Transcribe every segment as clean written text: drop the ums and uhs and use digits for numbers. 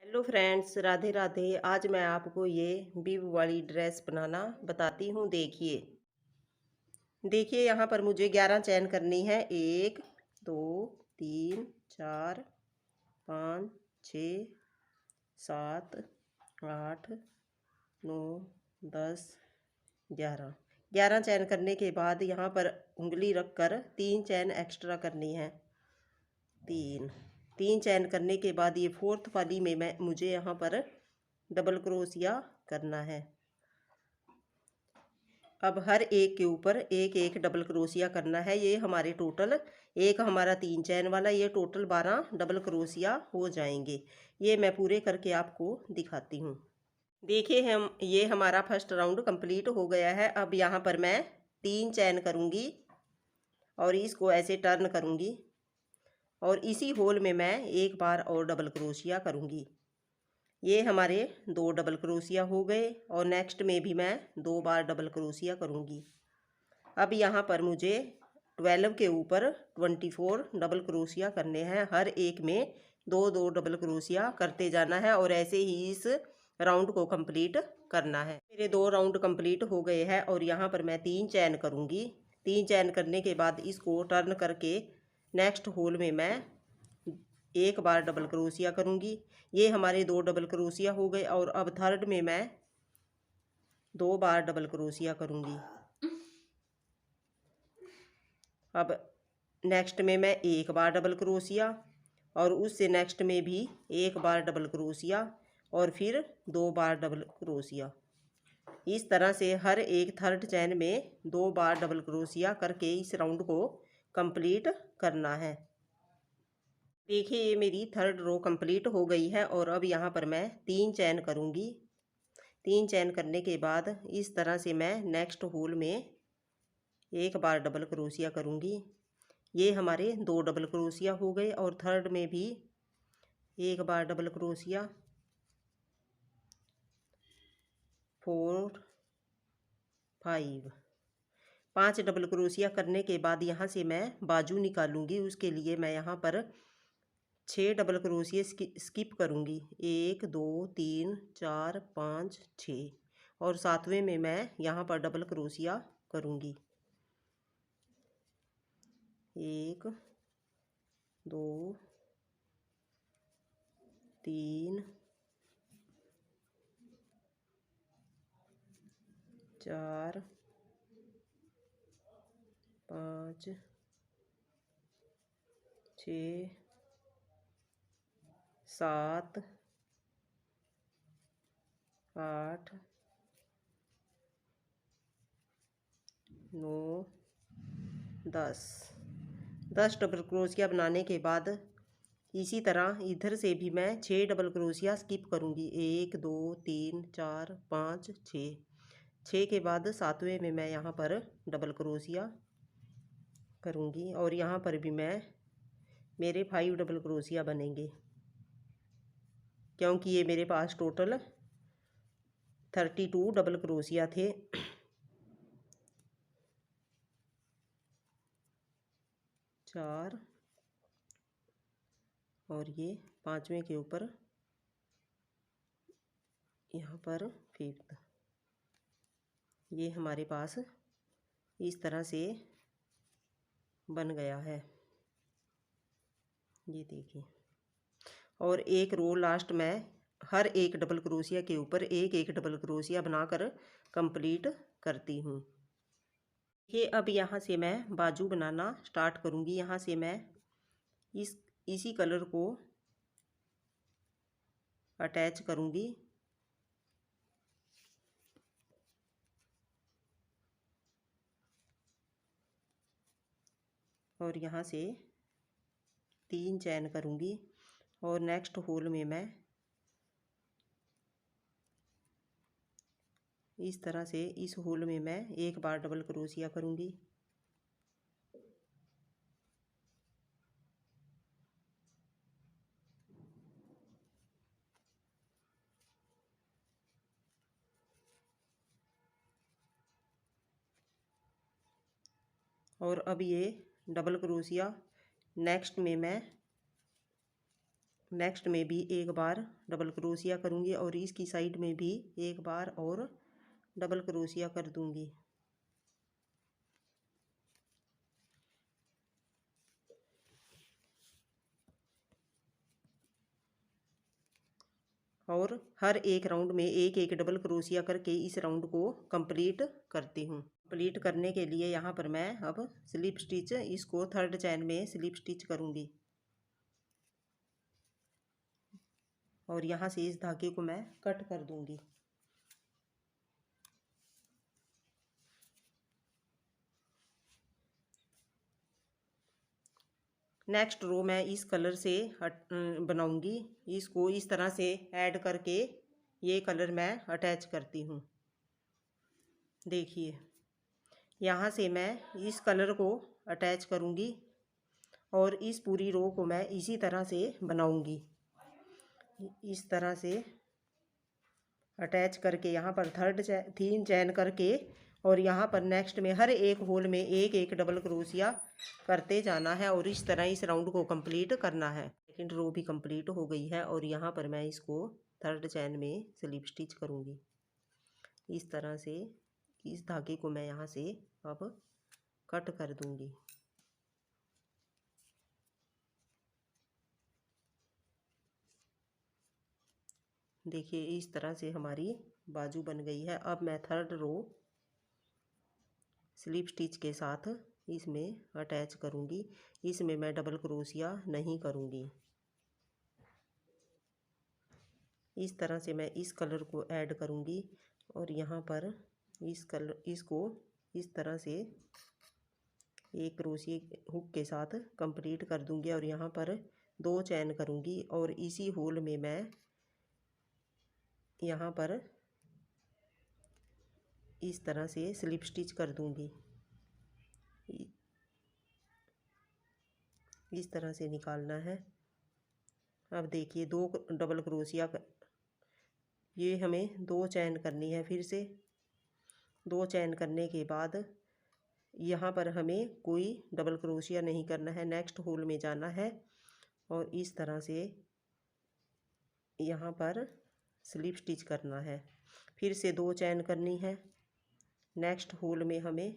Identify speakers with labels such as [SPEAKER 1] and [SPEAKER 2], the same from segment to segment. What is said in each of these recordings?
[SPEAKER 1] Hello friends, Radhe Radhe. आज मैं आपको ये बिब वाली ड्रेस बनाना बताती हूँ। देखिए देखिए यहाँ पर मुझे 11 चैन करनी है। 1 2 3 4 5 6 7 8 9 10 11। 11 चैन करने के बाद यहाँ पर उंगली रख कर 3 चैन एक्स्ट्रा करनी है। 3 चैन करने के बाद ये फोर्थ वाली में मैं मुझे यहाँ पर डबल क्रोशिया करना है। अब हर एक के ऊपर एक एक डबल क्रोशिया करना है। ये हमारे टोटल एक हमारा 3 चैन वाला, ये टोटल 12 डबल क्रोशिया हो जाएंगे। ये मैं पूरे करके आपको दिखाती हूँ। देखिए हम ये हमारा फर्स्ट राउंड कंप्लीट हो गया है। अब यहाँ पर मैं 3 चैन करूँगी और इसको ऐसे टर्न करूँगी और इसी होल में मैं एक बार और डबल क्रोशिया करूँगी। ये हमारे 2 डबल क्रोशिया हो गए और नेक्स्ट में भी मैं 2 बार डबल क्रोशिया करूँगी। अब यहाँ पर मुझे 12 के ऊपर 24 डबल क्रोशिया करने हैं। हर एक में 2 डबल क्रोशिया करते जाना है और ऐसे ही इस राउंड को कंप्लीट करना है। मेरे 2 राउंड कंप्लीट हो गए हैं और यहाँ पर मैं 3 चैन करूँगी। 3 चैन करने के बाद इसको टर्न करके नेक्स्ट होल में मैं एक बार डबल क्रोशिया करूँगी। ये हमारे 2 डबल क्रोशिया हो गए और अब थर्ड में मैं 2 बार डबल क्रोशिया करूँगी। अब नेक्स्ट में मैं एक बार डबल क्रोशिया और उससे नेक्स्ट में भी एक बार डबल क्रोशिया और फिर 2 बार डबल क्रोशिया। इस तरह से हर एक थर्ड चैन में 2 बार डबल क्रोशिया करके इस राउंड को कंप्लीट करना है। देखिए ये मेरी थर्ड रो कंप्लीट हो गई है और अब यहाँ पर मैं 3 चैन करूँगी। 3 चैन करने के बाद इस तरह से मैं नेक्स्ट होल में एक बार डबल क्रोशिया करूँगी। ये हमारे 2 डबल क्रोशिया हो गए और थर्ड में भी एक बार डबल क्रोशिया, 4 5 5 डबल क्रोशिया करने के बाद यहाँ से मैं बाजू निकालूंगी। उसके लिए मैं यहाँ पर 6 डबल क्रोशिया स्किप करूँगी। 1 2 3 4 5 6 और सातवें में मैं यहाँ पर डबल क्रोशिया करूँगी। 1 2 3 4 5 6 7 8 9 10 डबल क्रोशिया बनाने के बाद इसी तरह इधर से भी मैं 6 डबल क्रोशिया स्किप करूँगी। 1 2 3 4 5 6 के बाद सातवें में मैं यहाँ पर डबल क्रोशिया करूँगी और यहाँ पर भी मैं मेरे 5 डबल क्रोशिया बनेंगे क्योंकि ये मेरे पास टोटल 32 डबल क्रोशिया थे। 4 और ये पांचवें के ऊपर यहाँ पर फिफ्थ। ये हमारे पास इस तरह से बन गया है, ये देखिए। और एक रो लास्ट में हर एक डबल क्रोशिया के ऊपर एक एक डबल क्रोशिया बनाकर कंप्लीट करती हूँ। ये अब यहाँ से मैं बाजू बनाना स्टार्ट करूँगी। यहाँ से मैं इसी कलर को अटैच करूँगी और यहाँ से 3 चैन करूँगी और नेक्स्ट होल में मैं इस तरह से इस होल में मैं एक बार डबल क्रोशिया करूँगी। और अब ये डबल क्रोशिया नेक्स्ट में मैं नेक्स्ट में भी एक बार डबल क्रोशिया करूँगी और इसकी साइड में भी एक बार और डबल क्रोशिया कर दूँगी। और हर एक राउंड में एक एक डबल क्रोशिया करके इस राउंड को कंप्लीट करती हूँ। कंप्लीट करने के लिए यहाँ पर मैं अब स्लिप स्टिच इसको थर्ड चैन में स्लिप स्टिच करूँगी और यहाँ से इस धागे को मैं कट कर दूँगी। नेक्स्ट रो मैं इस कलर से बनाऊंगी। इसको इस तरह से ऐड करके ये कलर मैं अटैच करती हूँ। देखिए यहाँ से मैं इस कलर को अटैच करूँगी और इस पूरी रो को मैं इसी तरह से बनाऊँगी। इस तरह से अटैच करके यहाँ पर तीन चैन करके और यहाँ पर नेक्स्ट में हर एक होल में एक एक डबल क्रोशिया करते जाना है और इस तरह इस राउंड को कंप्लीट करना है। सेकंड रो भी कंप्लीट हो गई है और यहाँ पर मैं इसको थर्ड चैन में स्लिप स्टिच करूँगी। इस तरह से इस धागे को मैं यहाँ से अब कट कर दूँगी। देखिए इस तरह से हमारी बाजू बन गई है। अब मैं थर्ड रो स्लिप स्टिच के साथ इसमें अटैच करूँगी। इसमें मैं डबल क्रोशिया नहीं करूँगी। इस तरह से मैं इस कलर को ऐड करूँगी और यहाँ पर इसको इस तरह से एक क्रोशिया हुक के साथ कंप्लीट कर दूँगी और यहाँ पर 2 चैन करूँगी और इसी होल में मैं यहाँ पर इस तरह से स्लिप स्टिच कर दूँगी। इस तरह से निकालना है। अब देखिए 2 डबल क्रोशिया ये हमें 2 चैन करनी है। फिर से 2 चैन करने के बाद यहाँ पर हमें कोई डबल क्रोशिया नहीं करना है। नेक्स्ट होल में जाना है और इस तरह से यहाँ पर स्लिप स्टिच करना है। फिर से 2 चैन करनी है। नेक्स्ट होल में हमें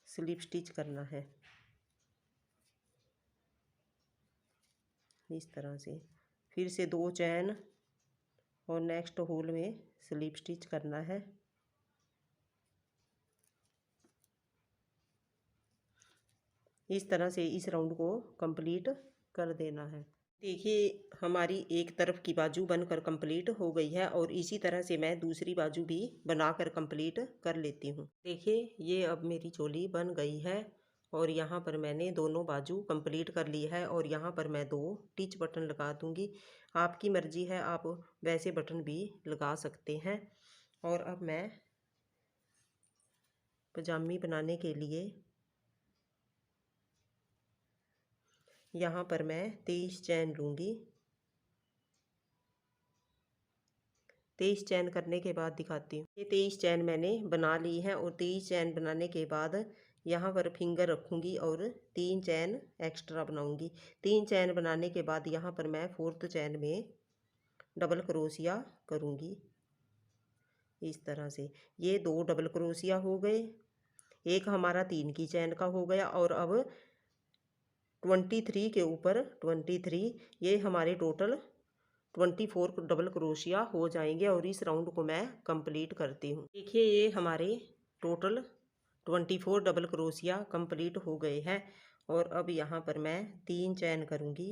[SPEAKER 1] स्लिप स्टिच करना है इस तरह से। फिर से 2 चैन और नेक्स्ट होल में स्लिप स्टिच करना है। इस तरह से इस राउंड को कंप्लीट कर देना है। देखिए हमारी एक तरफ की बाजू बनकर कंप्लीट हो गई है और इसी तरह से मैं दूसरी बाजू भी बनाकर कंप्लीट कर लेती हूँ। देखिए ये अब मेरी चोली बन गई है और यहाँ पर मैंने दोनों बाजू कंप्लीट कर ली है और यहाँ पर मैं 2 टिच बटन लगा दूँगी। आपकी मर्जी है, आप वैसे बटन भी लगा सकते हैं। और अब मैं पजामी बनाने के लिए यहाँ पर मैं 23 चैन लूँगी। 23 चैन करने के बाद दिखाती हूँ। ये 23 चैन मैंने बना ली है और 23 चैन बनाने के बाद यहाँ पर फिंगर रखूँगी और 3 चैन एक्स्ट्रा बनाऊँगी। 3 चैन बनाने के बाद यहाँ पर मैं 4th चैन में डबल क्रोशिया करूँगी इस तरह से। ये 2 डबल क्रोशिया हो गए। एक हमारा 3 की चैन का हो गया और अब 23 के ऊपर 23 ये हमारे टोटल 24 डबल क्रोशिया हो जाएंगे और इस राउंड को मैं कंप्लीट करती हूँ। देखिए ये हमारे टोटल 24 डबल क्रोशिया कंप्लीट हो गए हैं और अब यहाँ पर मैं 3 चैन करूँगी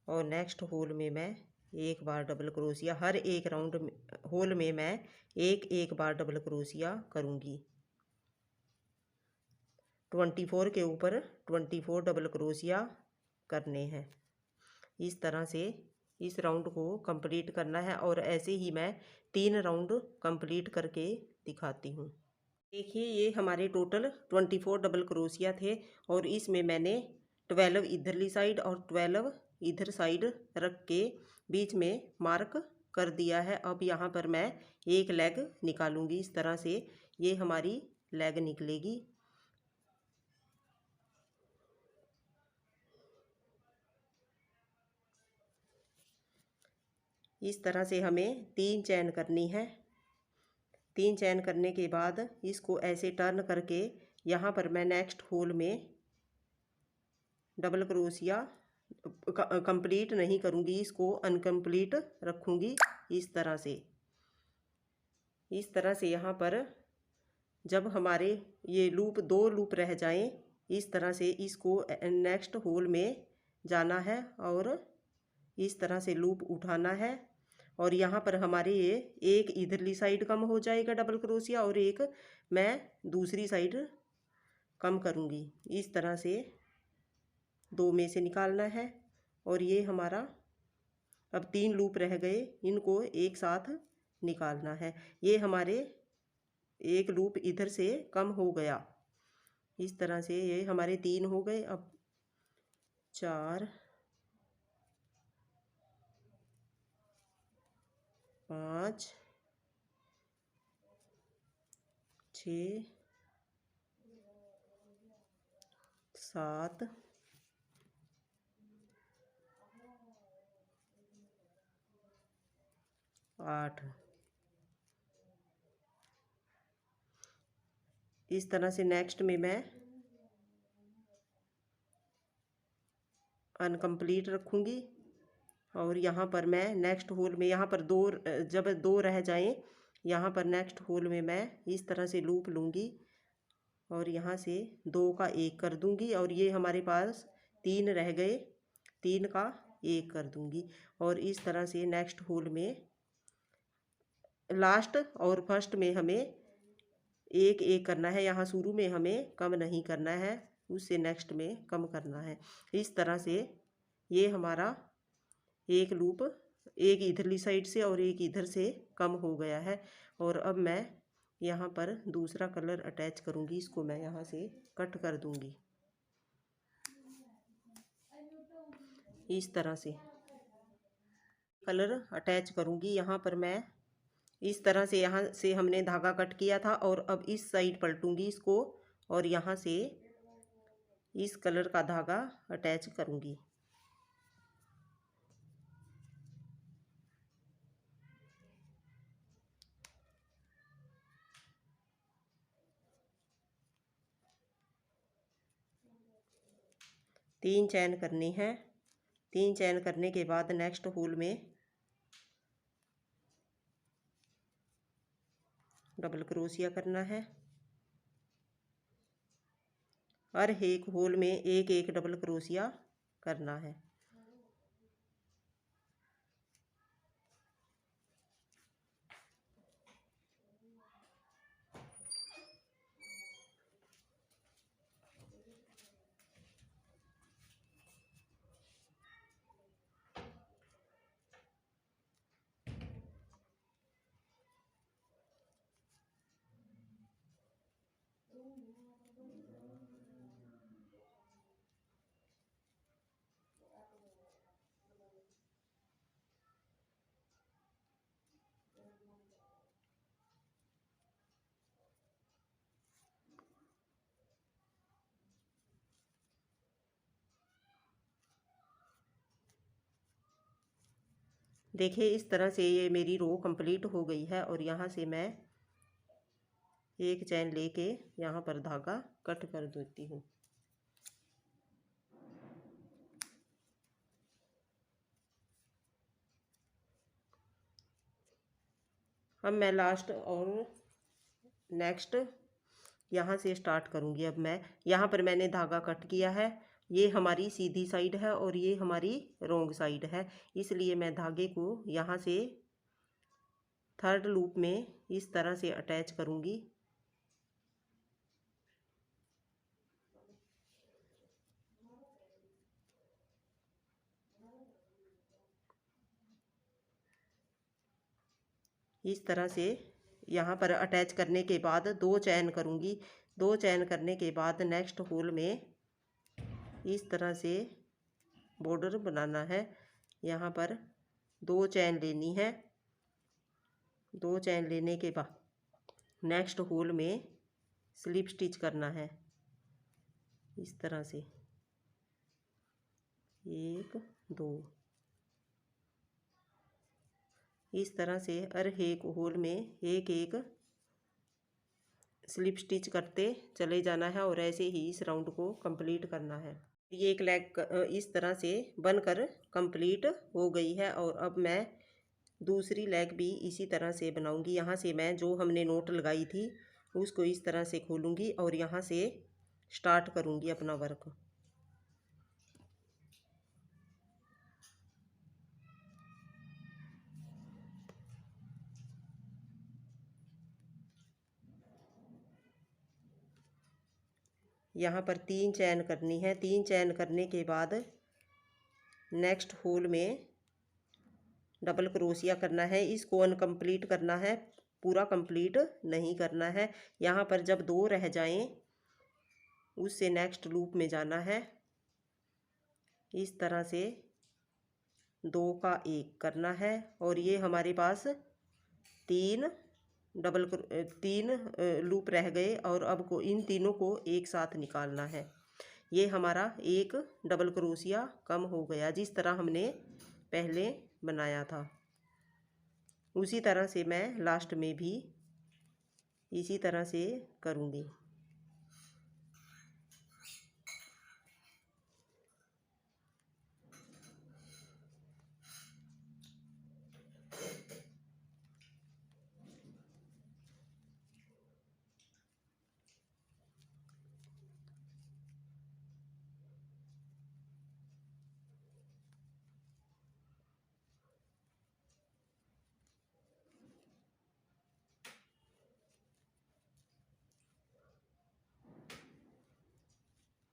[SPEAKER 1] और नेक्स्ट होल में मैं एक बार डबल क्रोशिया, हर एक राउंड में होल में मैं एक एक बार डबल क्रोशिया करूँगी। 24 के ऊपर 24 डबल क्रोशिया करने हैं। इस तरह से इस राउंड को कंप्लीट करना है और ऐसे ही मैं 3 राउंड कंप्लीट करके दिखाती हूँ। देखिए ये हमारे टोटल 24 डबल क्रोशिया थे और इसमें मैंने 12 इधरली साइड और 12 इधर साइड रख के बीच में मार्क कर दिया है। अब यहाँ पर मैं एक लेग निकालूंगी इस तरह से, ये हमारी लेग निकलेगी। इस तरह से हमें 3 चैन करनी है। 3 चैन करने के बाद इसको ऐसे टर्न करके यहाँ पर मैं नेक्स्ट होल में डबल क्रोशिया कंप्लीट नहीं करूँगी, इसको अनकम्प्लीट रखूँगी। इस तरह से यहाँ पर जब हमारे ये लूप 2 लूप रह जाएं, इस तरह से इसको नेक्स्ट होल में जाना है और इस तरह से लूप उठाना है। और यहाँ पर हमारे ये एक इधरली साइड कम हो जाएगा डबल क्रोशिया और एक मैं दूसरी साइड कम करूँगी। इस तरह से 2 में से निकालना है। और ये हमारा अब 3 लूप रह गए, इनको एक साथ निकालना है। ये हमारे एक लूप इधर से कम हो गया। इस तरह से ये हमारे 3 हो गए। अब 4 5 6 7 8। इस तरह से नेक्स्ट में मैं अनकम्प्लीट रखूँगी और यहाँ पर मैं नेक्स्ट होल में यहाँ पर जब 2 रह जाएं, यहाँ पर नेक्स्ट होल में मैं इस तरह से लूप लूँगी और यहाँ से 2 का 1 कर दूँगी और ये हमारे पास 3 रह गए, 3 का 1 कर दूँगी। और इस तरह से नेक्स्ट होल में लास्ट और फर्स्ट में हमें एक एक करना है। यहाँ शुरू में हमें कम नहीं करना है, उससे नेक्स्ट में कम करना है। इस तरह से ये हमारा एक लूप एक इधरली साइड से और एक इधर से कम हो गया है। और अब मैं यहाँ पर दूसरा कलर अटैच करूँगी, इसको मैं यहाँ से कट कर दूँगी। इस तरह से कलर अटैच करूँगी। यहाँ पर मैं इस तरह से यहाँ से हमने धागा कट किया था और अब इस साइड पलटूंगी इसको और यहाँ से इस कलर का धागा अटैच करूँगी। तीन चैन करनी है। 3 चैन करने के बाद नेक्स्ट होल में डबल क्रोशिया करना है। हर एक होल में एक एक डबल क्रोशिया करना है। देखिए इस तरह से ये मेरी रो कंप्लीट हो गई है और यहाँ से मैं एक चैन लेके यहाँ पर धागा कट कर देती हूँ। अब मैं लास्ट और नेक्स्ट यहाँ से स्टार्ट करूँगी। अब मैं यहाँ पर मैंने धागा कट किया है, ये हमारी सीधी साइड है और ये हमारी रोंग साइड है, इसलिए मैं धागे को यहाँ से थर्ड लूप में इस तरह से अटैच करूँगी। इस तरह से यहाँ पर अटैच करने के बाद 2 चैन करूँगी। 2 चैन करने के बाद नेक्स्ट होल में इस तरह से बॉर्डर बनाना है। यहाँ पर 2 चैन लेनी है। 2 चैन लेने के बाद नेक्स्ट होल में स्लिप स्टिच करना है। इस तरह से 1 2 इस तरह से हर एक होल में एक एक स्लिप स्टिच करते चले जाना है और ऐसे ही इस राउंड को कंप्लीट करना है। ये एक लेग इस तरह से बनकर कंप्लीट हो गई है और अब मैं दूसरी लेग भी इसी तरह से बनाऊंगी। यहाँ से मैं जो हमने नोट लगाई थी उसको इस तरह से खोलूंगी और यहाँ से स्टार्ट करूंगी अपना वर्क। यहाँ पर 3 चैन करनी है। 3 चैन करने के बाद नेक्स्ट होल में डबल क्रोशिया करना है। इसको अनकम्प्लीट करना है, पूरा कंप्लीट नहीं करना है। यहाँ पर जब 2 रह जाएं उससे नेक्स्ट लूप में जाना है। इस तरह से 2 का 1 करना है और ये हमारे पास 3 लूप रह गए और अब को इन तीनों को एक साथ निकालना है। ये हमारा एक डबल क्रोशिया कम हो गया, जिस तरह हमने पहले बनाया था उसी तरह से मैं लास्ट में भी इसी तरह से करूँगी।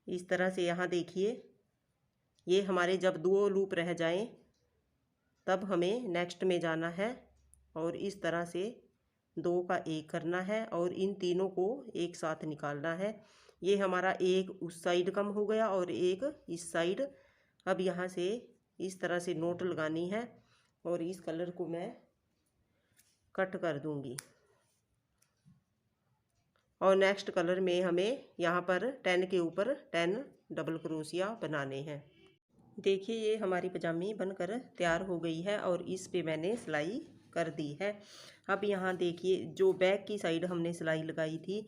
[SPEAKER 1] इस तरह से यहाँ देखिए, ये हमारे जब 2 लूप रह जाएं तब हमें नेक्स्ट में जाना है और इस तरह से 2 का 1 करना है और इन तीनों को एक साथ निकालना है। ये हमारा एक उस साइड कम हो गया और एक इस साइड। अब यहाँ से इस तरह से नोट लगानी है और इस कलर को मैं कट कर दूंगी और नेक्स्ट कलर में हमें यहाँ पर 10 के ऊपर 10 डबल क्रोशिया बनाने हैं। देखिए ये हमारी पजामी बनकर तैयार हो गई है और इस पे मैंने सिलाई कर दी है। अब यहाँ देखिए, जो बैक की साइड हमने सिलाई लगाई थी,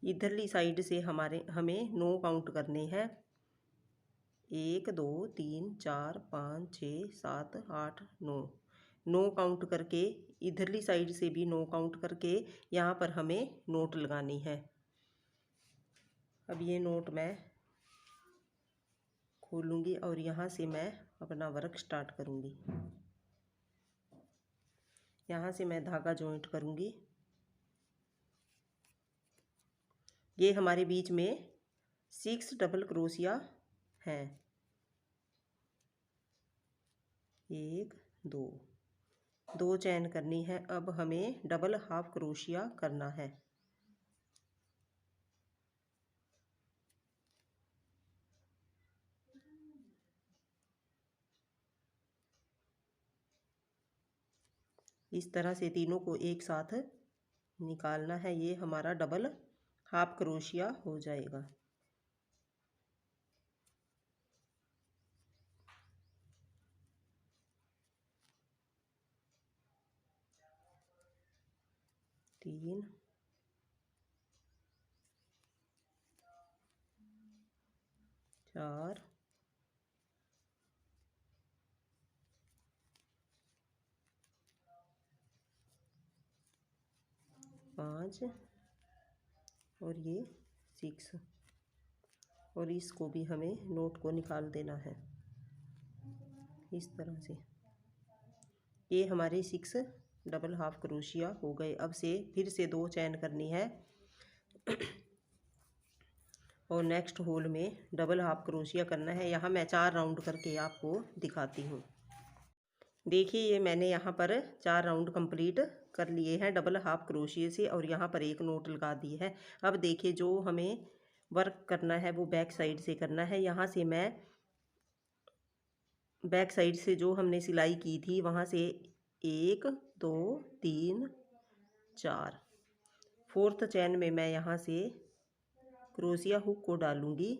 [SPEAKER 1] इधरली साइड से हमें 9 काउंट करने हैं। 1 2 3 4 5 6 7 8 9 काउंट करके, इधरली साइड से भी 9 काउंट करके यहाँ पर हमें नोट लगानी है। अब ये नोट मैं खोलूँगी और यहाँ से मैं अपना वर्क स्टार्ट करूँगी। यहाँ से मैं धागा जॉइंट करूँगी। ये हमारे बीच में 6 डबल क्रोशिया हैं। 1 2 चैन करनी है। अब हमें डबल हाफ क्रोशिया करना है। इस तरह से तीनों को एक साथ निकालना है। ये हमारा डबल हाफ क्रोशिया हो जाएगा। तीन, 4, 5 और ये 6 और इसको भी हमें नोट को निकाल देना है इस तरह से। ये हमारे 6 डबल हाफ क्रोशिया हो गए। अब से फिर से 2 चैन करनी है और नेक्स्ट होल में डबल हाफ क्रोशिया करना है। यहाँ मैं 4 राउंड करके आपको दिखाती हूँ। देखिए ये मैंने यहाँ पर 4 राउंड कंप्लीट कर लिए हैं डबल हाफ क्रोशिया से और यहाँ पर एक नोट लगा दी है। अब देखिए, जो हमें वर्क करना है वो बैक साइड से करना है। यहाँ से मैं बैक साइड से जो हमने सिलाई की थी वहाँ से 1 2 3 4 4th चैन में मैं यहाँ से क्रोशिया हुक को डालूंगी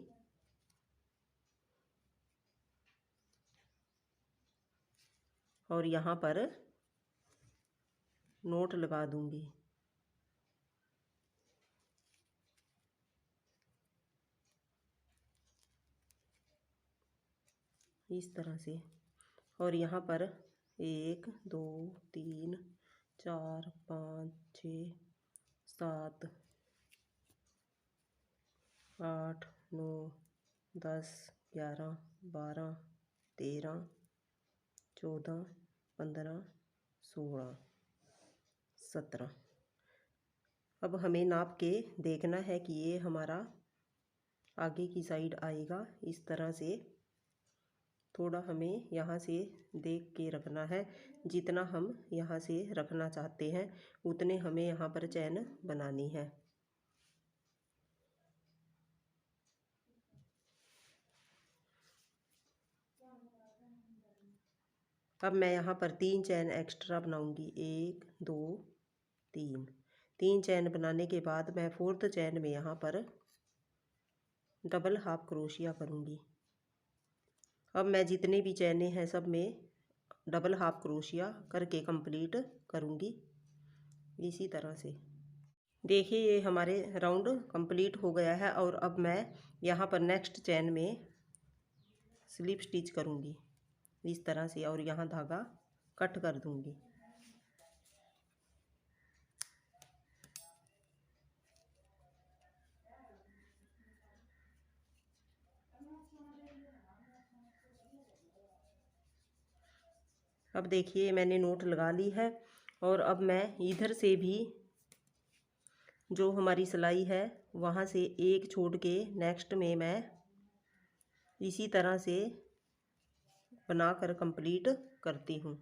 [SPEAKER 1] और यहाँ पर नोट लगा दूंगी। इस तरह से। और यहाँ पर 1 2 3 4 5 6 7 8 9 10 11 12 13 14 15 16 17। अब हमें नाप के देखना है कि ये हमारा आगे की साइड आएगा। इस तरह से थोड़ा हमें यहाँ से देख के रखना है। जितना हम यहाँ से रखना चाहते हैं उतने हमें यहाँ पर चैन बनानी है। अब मैं यहाँ पर 3 चैन एक्स्ट्रा बनाऊंगी। 1 2 3 चैन बनाने के बाद मैं 4th चैन में यहाँ पर डबल हाफ क्रोशिया करूँगी। अब मैं जितने भी चैने हैं सब में डबल हाफ क्रोशिया करके कंप्लीट करूँगी। इसी तरह से देखिए ये हमारे राउंड कंप्लीट हो गया है। और अब मैं यहाँ पर नेक्स्ट चैन में स्लिप स्टिच करूँगी इस तरह से, और यहाँ धागा कट कर दूँगी। अब देखिए मैंने नोट लगा ली है। और अब मैं इधर से भी जो हमारी सिलाई है वहाँ से एक छोड़ के नेक्स्ट में मैं इसी तरह से बनाकर कंप्लीट करती हूँ।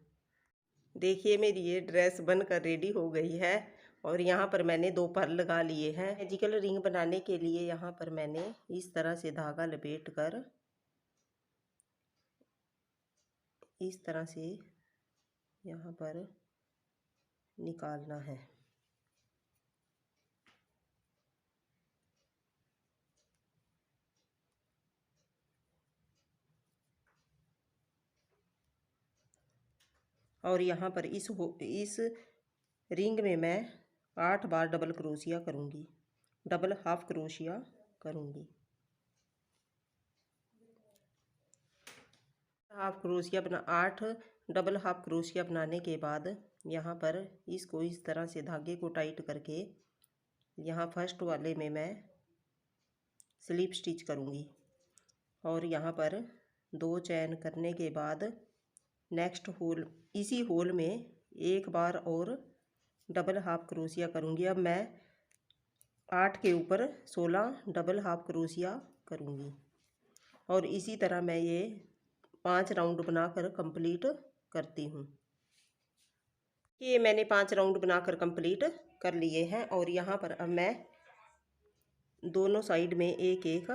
[SPEAKER 1] देखिए मेरी ये ड्रेस बनकर रेडी हो गई है। और यहाँ पर मैंने 2 पर लगा लिए हैं। मैजिकल रिंग बनाने के लिए यहाँ पर मैंने इस तरह से धागा लपेट कर इस तरह से यहाँ पर निकालना है। और यहाँ पर इस रिंग में मैं 8 बार डबल क्रोशिया करूँगी, डबल हाफ क्रोशिया करूँगी। हाफ क्रोशिया बना 8 डबल हाफ क्रोशिया बनाने के बाद यहाँ पर इसको इस तरह से धागे को टाइट करके यहाँ फर्स्ट वाले में मैं स्लिप स्टिच करूँगी। और यहाँ पर 2 चैन करने के बाद नेक्स्ट होल, इसी होल में एक बार और डबल हाफ क्रोशिया करूँगी। अब मैं 8 के ऊपर 16 डबल हाफ क्रोशिया करूँगी। और इसी तरह मैं ये 5 राउंड बनाकर कंप्लीट करती हूँ। ये मैंने 5 राउंड बनाकर कंप्लीट कर लिए हैं। और यहाँ पर अब मैं दोनों साइड में एक एक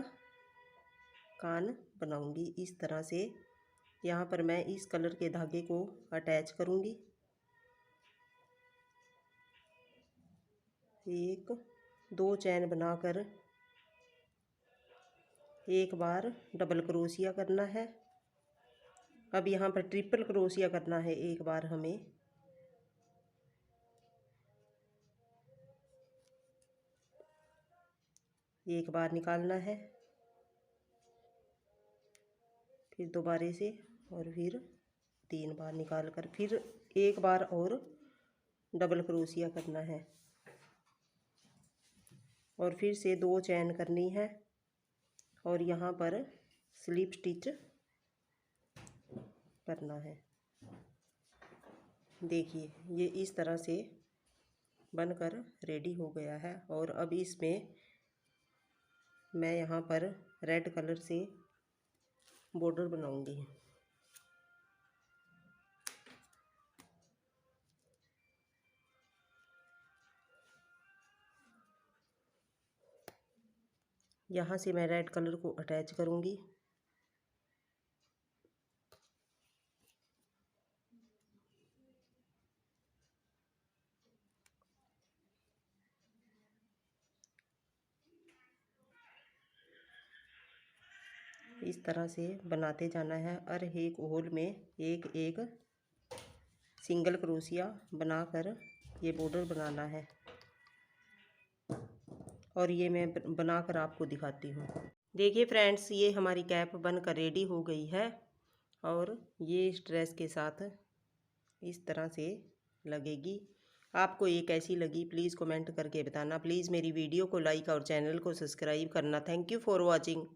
[SPEAKER 1] कान बनाऊंगी इस तरह से। यहाँ पर मैं इस कलर के धागे को अटैच करूँगी। 1 2 चैन बनाकर एक बार डबल क्रोशिया करना है। अब यहाँ पर ट्रिपल क्रोशिया करना है एक बार हमें। एक बार निकालना है, फिर दोबारे से, और फिर 3 बार निकाल कर फिर एक बार और डबल क्रोशिया करना है। और फिर से 2 चैन करनी है और यहाँ पर स्लिप स्टिच करना है। देखिए ये इस तरह से बनकर रेडी हो गया है। और अब इसमें मैं यहाँ पर रेड कलर से बॉर्डर बनाऊंगी। यहाँ से मैं रेड कलर को अटैच करूंगी। इस तरह से बनाते जाना है। और एक होल में एक एक सिंगल क्रोशिया बनाकर ये बॉर्डर बनाना है और ये मैं बनाकर आपको दिखाती हूँ। देखिए फ्रेंड्स, ये हमारी कैप बनकर रेडी हो गई है और ये इस ड्रेस के साथ इस तरह से लगेगी। आपको ये कैसी लगी प्लीज़ कमेंट करके बताना। प्लीज़ मेरी वीडियो को लाइक और चैनल को सब्सक्राइब करना। Thank you for watching.